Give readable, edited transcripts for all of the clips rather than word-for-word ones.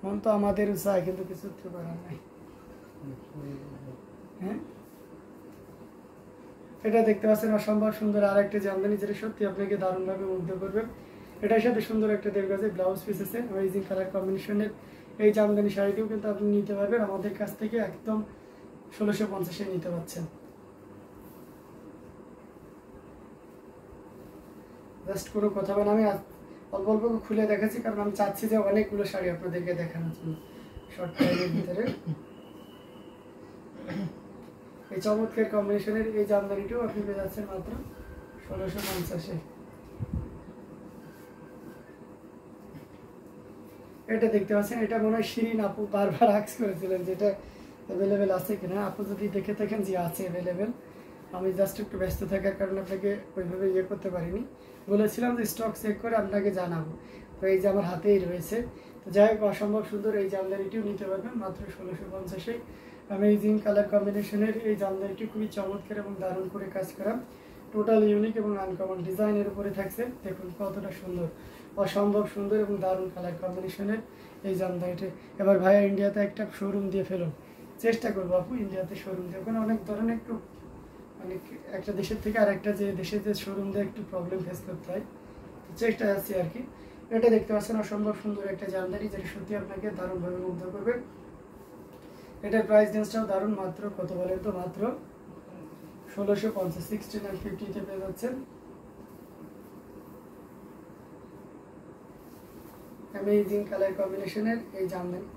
মন তো আমাদেরও চায়, কিন্তু কিছু তো করার নাই। হ্যাঁ, এটা দেখতে পাচ্ছেন অসম্ভব সুন্দর আর একটা জামদানি, যেটা সত্যি আপনাকে দারুণভাবে মুগ্ধ করবে। এটার সাথে সুন্দর একটা 1.5 গজের ব্লাউজ পিস আছে, অ্যামেজিং কালার কম্বিনেশনের। এই জামদানি শাড়িটিও কিন্তু আপনি নিতে পারবেন আমাদের কাছ থেকে একদম 1650-এ নিতে পারছেন। জাস্ট কোনো কথা বলে আমি অল্প অল্প খুলে দেখাচ্ছি, কারণ আমি চাচ্ছি যে অনেকগুলো শাড়ি আপনাদেরকে দেখানোর জন্য শর্ট টাইমের ভিতরে। এই চমৎকার কম্বিনেশনের এই জামদানিটিও আপনি পেয়ে যাচ্ছেন মাত্র 1650-এ। এটা দেখতে পাচ্ছেন, এটা মনে হয় শিরিন আপু বারবার আক্স করেছিলেন যেটা অ্যাভেলেবেল আছে কিনা। আপু যদি দেখে থাকেন যে আছে অ্যাভেলেবেল, আমি জাস্ট একটু ব্যস্ত থাকার কারণে আপনাকে ওইভাবে ইয়ে করতে পারিনি। বলেছিলাম যে স্টক চেক করে আপনাকে জানাবো, তো এই যে আমার হাতেই রয়েছে। তো যাই হোক, অসম্ভব সুন্দর এই জামদানিটিও নিতে পারবেন মাত্র 1650-এ। অ্যামেজিং কালার কম্বিনেশনের এই জামদানিটি খুবই চমৎকার এবং দারুণ করে কাজ করা, টোটাল ইউনিক এবং আনকমন ডিজাইনের উপরে থাকছে। দেখুন কতটা সুন্দর, অসম্ভব সুন্দর এবং দারুণ কালার কম্বিনেশনের এই জামদানিটি। এবার ভাইয়া ইন্ডিয়াতে একটা শোরুম দিয়ে ফেলুন, চেষ্টা করবো আপু ইন্ডিয়াতে শোরুম দিয়ে। ওখানে অনেক ধরনের একটু মানে একটা দেশের থেকে আর একটা যে দেশের যে শোরুম দিয়ে একটু প্রবলেম ফেস করতে হয়, তো চেষ্টা আছে আর কি। এটা দেখতে পাচ্ছেন অসম্ভব সুন্দর একটা জামদানি, যেটা সত্যি আপনাকে দারুণভাবে মুগ্ধ করবে। এটার প্রাইস রেঞ্জটাও দারুণ, মাত্র কত বলেন তো, মাত্র 1650, 1650-তে পেয়ে যাচ্ছেন। অ্যামেজিং কালার কম্বিনেশনের এই জামদানি।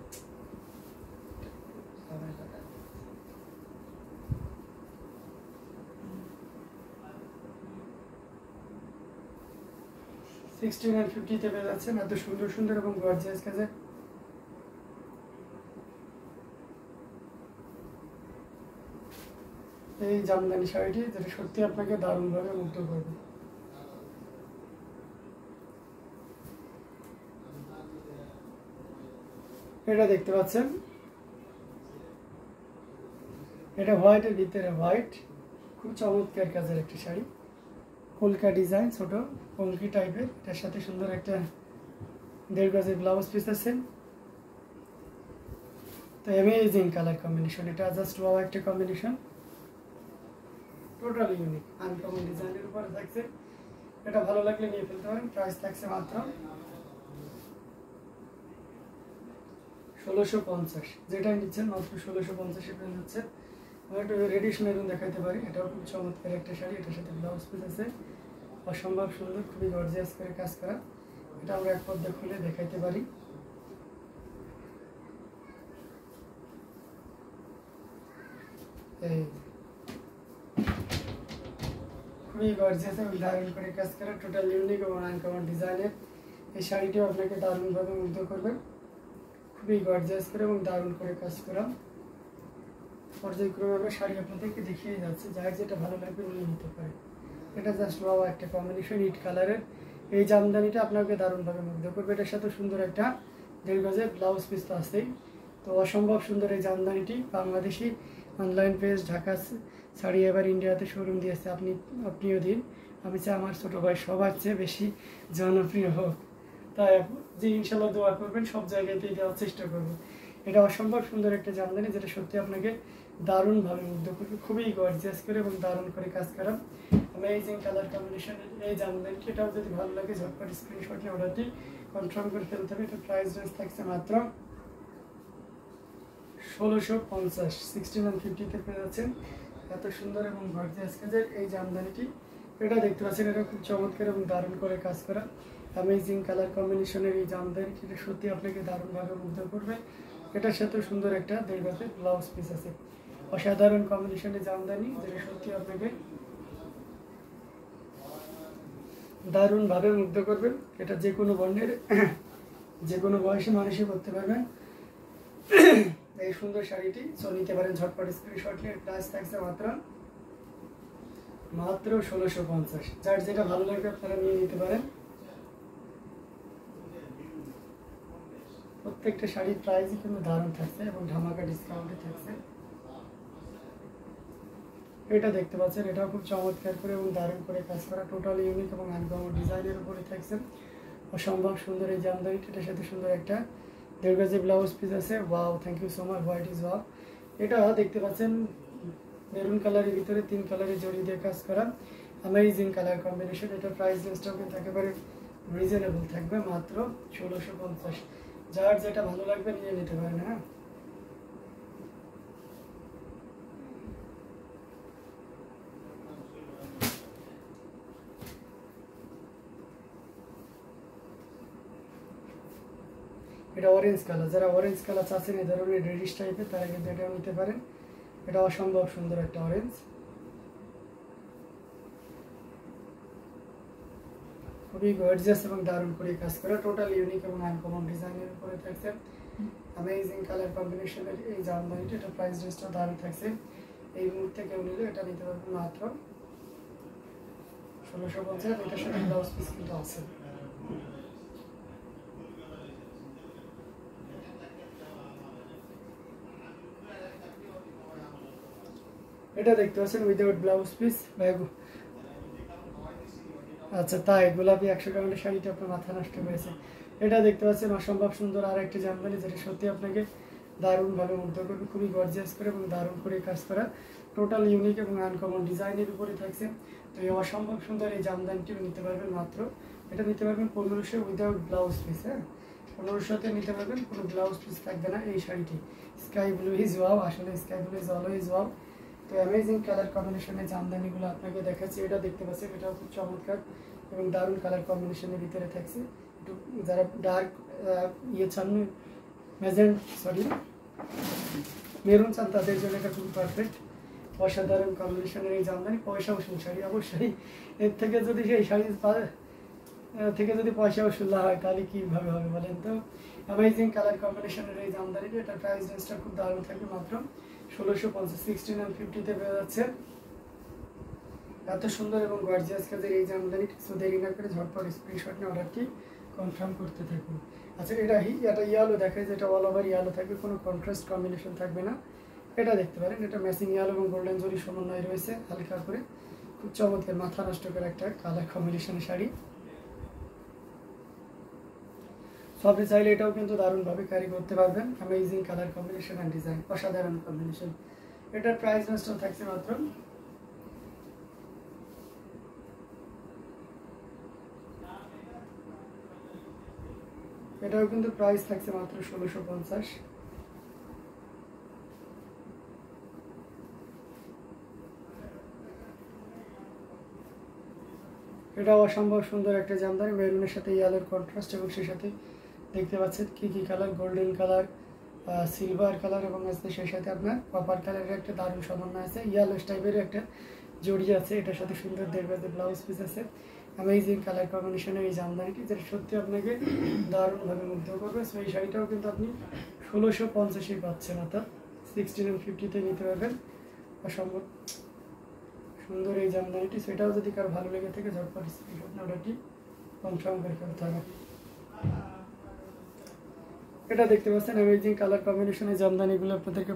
$1650-তে পেয়ে যাচ্ছেন এত সুন্দর সুন্দর এবং গর্জিয়াস কাজে এই জামদানি শাড়িটি, যেটা সত্যি আপনাকে দারুণভাবে মুগ্ধ করবে। এটা দেখতে পাচ্ছেন, এটা হোয়াইটের ভিতরে হোয়াইট, খুব চমৎকার কাজের একটা শাড়ি, কলকা ডিজাইন, ছোট পঙ্কি টাইপের। এটার সাথে সুন্দর একটা 1.5 গজের ব্লাউজ পিস আছে। তো অ্যামেজিং কালার কম্বিনেশন, এটা জাস্ট ওয়াও একটা কম্বিনেশন, টোটালি ইউনিক আনকমন ডিজাইনের উপরে থাকছে। এটা ভালো লাগলে নিয়ে ফেলতে পারেন। প্রাইস থাকছে মাত্র 1650, যেটাই নিচ্ছেন মাত্র 1650-এ পেয়ে যাচ্ছে। আমি একটু রেডিশ মেরুন দেখাইতে পারি, এটাও খুব চমৎকার একটা শাড়ি, এটার সাথে ব্লাউজ পিস আছে, অসম্ভব সুন্দর, খুবই গর্জিয়াস করে কাজ করা। এটা আমরা এক পর্দা খুলে দেখাইতে পারি। এই খুবই গর্জিয়াস এবং দারুণ করে কাজ করা, টোটাল ইউনিক এবং আনকমন ডিজাইনের এই শাড়িটিও আপনাকে দারুণভাবে মুগ্ধ করবে। খুবই গর্জিয়াস করে এবং দারুণ করে কাজ করা। পর্যায়ক্রমে আমরা শাড়ি আপনাদেরকে দেখিয়ে যাচ্ছে, যার যেটা ভালো লাগবে নিয়ে নিতে পারে। এটা জাস্ট ওয়াও একটা কম্বিনেশন, ইট কালারের এই জামদানিটা আপনাকে দারুণভাবে মুগ্ধ করবে। এটার সাথে সুন্দর একটা 1.5 গজের ব্লাউজ পিস তো আছেই। তো অসম্ভব সুন্দর এই জামদানিটি বাংলাদেশি অনলাইন পেজ ঢাকা শাড়ি এবার ইন্ডিয়াতে শোরুম দিয়েছে, আপনিও দিন। আমি চাই আমার ছোটো ভাই সবার চেয়ে বেশি জনপ্রিয় হোক, তাই যে ইনশাল্লাহ দোয়া করবেন, সব জায়গাতেই দেওয়ার চেষ্টা করবো। এটা অসম্ভব সুন্দর একটা জামদানি, যেটা সত্যি আপনাকে দারুণভাবে মুগ্ধ করবে, খুবই গর্জিয়াস করে এবং দারুণ করে কাজ করা। অ্যামেজিং কালার কম্বিনেশনের এই জামদানিটি, এটাও যদি ভালো লাগে ঝটপট স্ক্রিনশট নিয়ে অর্ডারটি কনফার্ম করে ফেলতে হবে। এটা প্রাইস রেঞ্জ থাকছে মাত্র 1650, 1650-তে পেয়ে যাচ্ছেন এত সুন্দর এবং গর্জিয়াস কাজের এই জামদানিটি। এটা দেখতে পাচ্ছেন, এটা খুব চমৎকার এবং দারুণ করে কাজ করা অ্যামেজিং কালার কম্বিনেশনের এই জামদানিটি, এটা সত্যি আপনাকে দারুণভাবে মুগ্ধ করবে। এটার সাথে সুন্দর একটা 1.5 গজের ব্লাউজ পিস আছে, অসাধারণ কম্বিনেশনের জামদানি, যেটা সত্যি আপনাকে দারুণভাবে মুগ্ধ করবেন। এটা যে কোনো বর্ণের যে কোনো বয়সী মানুষই করতে পারবেন এই সুন্দর শাড়িটি। সো নিতে পারেন ঝটপট স্ক্রিনশট নিয়ে। প্রাইস থাকছে মাত্র 1650, যার যেটা ভালো লাগবে আপনারা নিয়ে নিতে পারেন। প্রত্যেকটা শাড়ির প্রাইসই কিন্তু দারুণ থাকছে এবং ধামাকা ডিসকাউন্টে থাকছে। এটা দেখতে পাচ্ছেন, এটাও খুব চমৎকার করে এবং দারুণ করে কাজ করা, টোটাল ইউনিক এবং আনকমন ডিজাইনের উপরে থাকছে। অসম্ভব সুন্দর এই জামদানিটা, এটার সাথে সুন্দর একটা 1.5 গজে ব্লাউজ পিস আছে। Wow, thank you so much, white is wow. এটা দেখতে পাচ্ছেন মেরুন কালারের ভিতরে 3 কালারের জড়ি দিয়ে কাজ করা, অ্যামেজিং কালার কম্বিনেশন। এটা প্রাইস রেঞ্জটাও কিন্তু একেবারে রিজনেবল থাকবে, মাত্র 1650। যার যেটা ভালো লাগবে নিয়ে নিতে পারেন। হ্যাঁ, এটা অরেঞ্জ কালার, যারা অরেঞ্জ কালার চাচ্ছেন এই ধরনের রেডিশ টাইপের তারা কিন্তু এটাও নিতে পারেন। এটা অসম্ভব সুন্দর একটা অরেঞ্জ, খুবই গর্জিয়াস এবং দারুণ করে কাজ করা, টোটাল ইউনিক এবং আনকমন ডিজাইনের উপরে থাকছে। অ্যামেজিং কালার কম্বিনেশনের এই জামদানিটা, এটা প্রাইস রেঞ্জটা দারুণ থাকছে। এই মুহূর্তে কেউ নিলে এটা নিতে পারবেন মাত্র 1650। এটার সাথে ব্লাউজ পিস কিন্তু আছে। এটা দেখতে পাচ্ছেন উইদাউট ব্লাউজ পিস। আচ্ছা তাই, গোলাপি 100 গ্রামের শাড়িটা আপনার মাথা নষ্ট করেছে। এটা দেখতে পাচ্ছেন অসম্ভব সুন্দর আর একটা জামদানি, যেটা সত্যি আপনাকে দারুণভাবে মুগ্ধ করবে, খুবই গর্জিয়াস করে এবং দারুণ করে কাজ করা, টোটাল ইউনিক এবং আনকমন ডিজাইনের উপরে থাকছে। তো এই অসম্ভব সুন্দর এই জামদানিটি নিতে পারবেন মাত্র, এটা নিতে পারবেন 1500 উইদাউট ব্লাউজ পিস। হ্যাঁ, 1500তে নিতে পারবেন, কোনো ব্লাউজ পিস থাকবে না এই শাড়িটি। স্কাই ব্লু ইজ ওয়াও, আসলে sky blue is always wow. তো অ্যামেজিং কালার কম্বিনেশনের জামদানিগুলো আপনাকে দেখাচ্ছি। এটা দেখতে পাচ্ছেন, এটাও খুব চমৎকার এবং দারুণ কালার কম্বিনেশনের ভিতরে থাকছে। একটু যারা ডার্ক চান, মেরুন চান, তাদের জন্য এটা খুব পারফেক্ট। অসাধারণ কম্বিনেশনের এই জামদানি, পয়সা উসুল শাড়ি অবশ্যই। এর থেকে যদি সেই শাড়ি থেকে যদি পয়সা উসুল না হয় তাহলে কীভাবে হবে বলেন তো। অ্যামেজিং কালার কম্বিনেশনের এই জামদানিটি, এটা প্রাইস রেঞ্জটা খুব দারুণ থাকবে, মাত্র 1650। 1650 পেয়ে যাচ্ছে এত সুন্দর এবং গর্জিয়াস কাজের এই জামদানিটি। সো দেরি না করে ঝটপট স্ক্রিনশট নিয়ে অর্ডারটি কনফার্ম করতে থাকুন। আচ্ছা, এটা ইয়ালো দেখায়, যেটা অল ওভার ইয়ালো থাকবে, কোনো কন্ট্রাস্ট কম্বিনেশন থাকবে না। এটা দেখতে পারেন, এটা ম্যাচিং ইয়ালো এবং গোল্ডেন জরি সমন্বয় রয়েছে হালকা করে, খুব চমৎকার মাথা নষ্ট করে একটা কালার কম্বিনেশনের শাড়ি। সো আপনি চাইলে এটাও কিন্তু দারুণভাবে ক্যারি করতে পারবেন। Amazing colour combination and design, অসাধারণ কম্বিনেশন। এটার প্রাইস রেঞ্জটা থাকছে মাত্র, এটাও কিন্তু প্রাইস থাকছে মাত্র 1650। এটা অসম্ভব সুন্দর একটা জামদানি, মেরুনের সাথে ইয়ালোর কন্ট্রাস্ট, এবং সেই সাথে দেখতে পাচ্ছেন কি কি colour, golden colour, silver colour, এবং সেই সাথে আপনার কপার কালারের একটা দারুণ সমন্বয় আছে, ইয়েলো টাইপের একটা জড়ি আছে। এটার সাথে সুন্দর 1.5 গজে ব্লাউজ পিস আছে। অ্যামেজিং কালার কম্বিনেশনের এই জামদানিটি, যেটা সত্যি আপনাকে দারুণভাবে মুগ্ধ করবে। সো এই শাড়িটাও কিন্তু আপনি 1650 পাচ্ছেন, অর্থাৎ 1650-তে নিতে পারবেন। অসম্ভব সুন্দর এই জামদানিটি। সেটাও যদি কারো ভালো লেগে থাকে ঝটপট স্ক্রিনশট অর্ডারটি কনফার্ম করে ফেলতে হবে। এটা দেখতে পাচ্ছেন অ্যামেজিং কালার কম্বিনেশনের জামদানিগুলো আপনাদেরকে